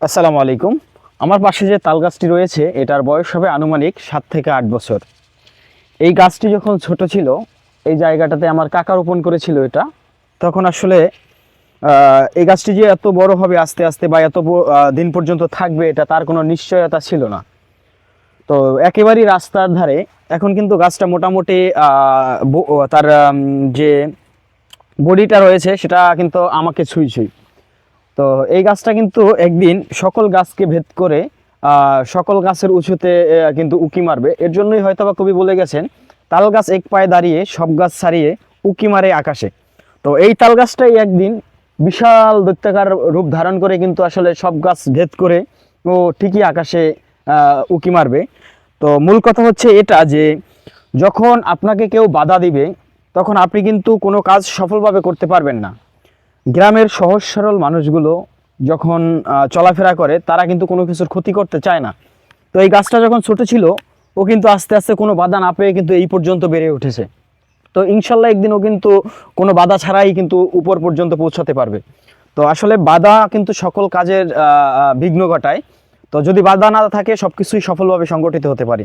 আসসালামু আলাইকুম। আমার পাশে যে তাল গাছটি রয়েছে এটার বয়স হবে আনুমানিক 7 থেকে 8 বছর। এই গাছটি যখন ছোট ছিল, এই জায়গাটাতে আমার কাকা রোপণ করেছিল এটা। তখন আসলে এই গাছটি যে এত বড় হবে আস্তে আস্তে বা দিন পর্যন্ত থাকবে এটা তার কোনো নিশ্চয়তা ছিল না। তো একেবারেই রাস্তার ধারে এখন কিন্তু গাছটা মোটামুটি তার যে বডিটা রয়েছে সেটা কিন্তু আমাকে ছুঁই ছুঁই। তো এই গাছটা কিন্তু একদিন সকল গাছকে ভেদ করে সকল গাছের উঁচুতে কিন্তু উকি মারবে। এর জন্যই হয়তোবা কবি বলে গেছেন, তাল গাছ এক পায়ে দাঁড়িয়ে সব গাছ ছাড়িয়ে উকি মারে আকাশে। তো এই তাল গাছটাই একদিন বিশাল দৈত্যাকার রূপ ধারণ করে কিন্তু আসলে সব গাছ ভেদ করে ও ঠিকই আকাশে উকি মারবে। তো মূল কথা হচ্ছে এটা যে যখন আপনাকে কেউ বাধা দিবে তখন আপনি কিন্তু কোনো কাজ সফলভাবে করতে পারবেন না। গ্রামের সহজ সরল মানুষগুলো যখন চলাফেরা করে তারা কিন্তু কোনো কিছুর ক্ষতি করতে চায় না। তো এই গাছটা যখন ছোট ছিল ও কিন্তু আস্তে আস্তে কোনো বাধা না পেয়ে কিন্তু এই পর্যন্ত বেড়ে উঠেছে। তো ইনশাল্লাহ একদিন ও কিন্তু কোনো বাধা ছাড়াই কিন্তু উপর পর্যন্ত পৌঁছাতে পারবে। তো আসলে বাধা কিন্তু সকল কাজের বিঘ্ন ঘটায়। তো যদি বাধা না থাকে সব কিছুই সফলভাবে সংগঠিত হতে পারে।